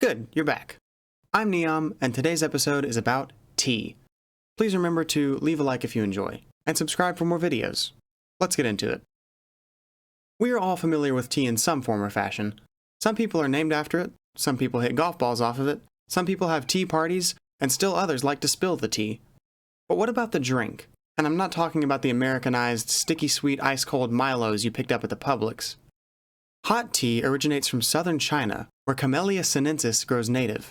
Good, you're back. I'm Neom, and today's episode is about tea. Please remember to leave a like if you enjoy, and subscribe for more videos. Let's get into it. We are all familiar with tea in some form or fashion. Some people are named after it, some people hit golf balls off of it, some people have tea parties, and still others like to spill the tea. But what about the drink? And I'm not talking about the Americanized, sticky sweet ice-cold Milos you picked up at the Publix. Hot tea originates from southern China, where Camellia sinensis grows native.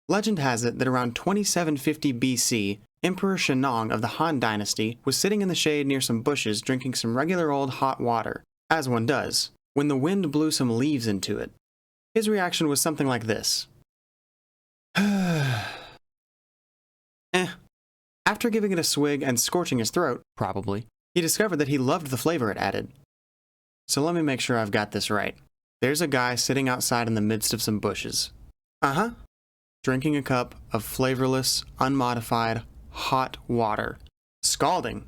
Legend has it that around 2750 BC, Emperor Shennong of the Han Dynasty was sitting in the shade near some bushes drinking some regular old hot water, as one does, when the wind blew some leaves into it. His reaction was something like this. After giving it a swig and scorching his throat, probably, he discovered that he loved the flavor it added. So let me make sure I've got this right. There's a guy sitting outside in the midst of some bushes. Drinking a cup of flavorless, unmodified, hot water. Scalding.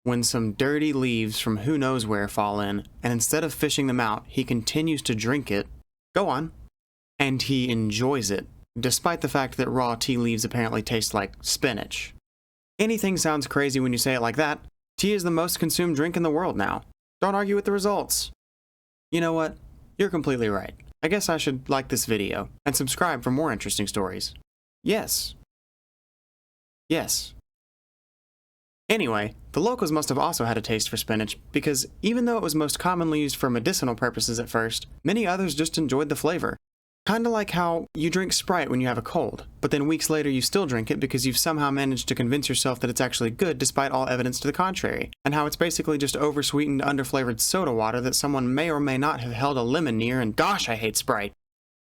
When some dirty leaves from who knows where fall in, and instead of fishing them out, he continues to drink it. Go on. And he enjoys it, despite the fact that raw tea leaves apparently taste like spinach. Anything sounds crazy when you say it like that. Tea is the most consumed drink in the world now. Don't argue with the results. You know what? You're completely right. I guess I should like this video and subscribe for more interesting stories. Yes. Anyway, the locals must have also had a taste for spinach because even though it was most commonly used for medicinal purposes at first, many others just enjoyed the flavor. Kinda like how you drink Sprite when you have a cold, but then weeks later you still drink it because you've somehow managed to convince yourself that it's actually good despite all evidence to the contrary, and how it's basically just oversweetened, underflavored soda water that someone may or may not have held a lemon near, and gosh, I hate Sprite.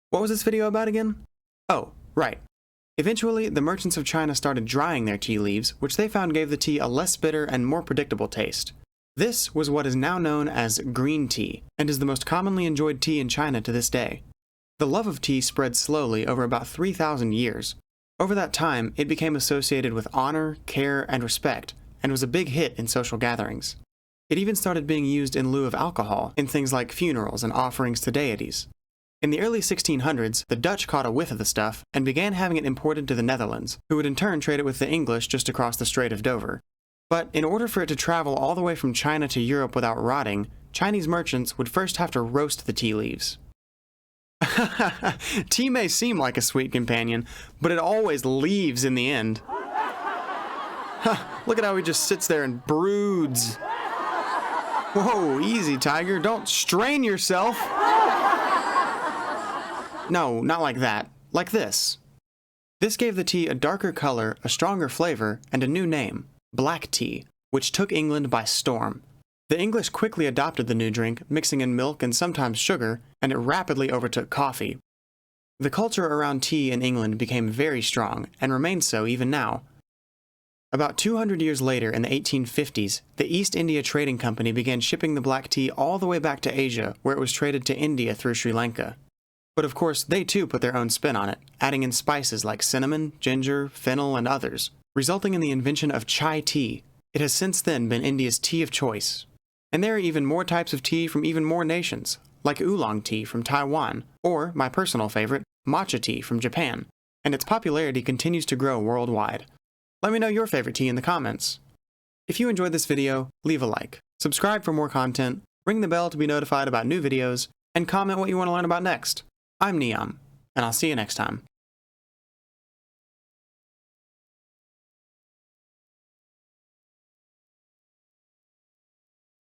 What was this video about again? Oh, right. Eventually, the merchants of China started drying their tea leaves, which they found gave the tea a less bitter and more predictable taste. This was what is now known as green tea, and is the most commonly enjoyed tea in China to this day. The love of tea spread slowly over about 3,000 years. Over that time, it became associated with honor, care, and respect, and was a big hit in social gatherings. It even started being used in lieu of alcohol in things like funerals and offerings to deities. In the early 1600s, the Dutch caught a whiff of the stuff and began having it imported to the Netherlands, who would in turn trade it with the English just across the Strait of Dover. But in order for it to travel all the way from China to Europe without rotting, Chinese merchants would first have to roast the tea leaves. Tea may seem like a sweet companion, but it always leaves in the end. Look at how he just sits there and broods. Whoa, easy, Tiger. Don't strain yourself. No, not like that. Like this. This gave the tea a darker color, a stronger flavor, and a new name, black tea, which took England by storm. The English quickly adopted the new drink, mixing in milk and sometimes sugar, and it rapidly overtook coffee. The culture around tea in England became very strong, and remains so even now. About 200 years later, in the 1850s, the East India Trading Company began shipping the black tea all the way back to Asia, where it was traded to India through Sri Lanka. But of course, they too put their own spin on it, adding in spices like cinnamon, ginger, fennel, and others, resulting in the invention of chai tea. It has since then been India's tea of choice. And there are even more types of tea from even more nations, like oolong tea from Taiwan, or, my personal favorite, matcha tea from Japan, and its popularity continues to grow worldwide. Let me know your favorite tea in the comments. If you enjoyed this video, leave a like, subscribe for more content, ring the bell to be notified about new videos, and comment what you want to learn about next. I'm Neom, and I'll see you next time.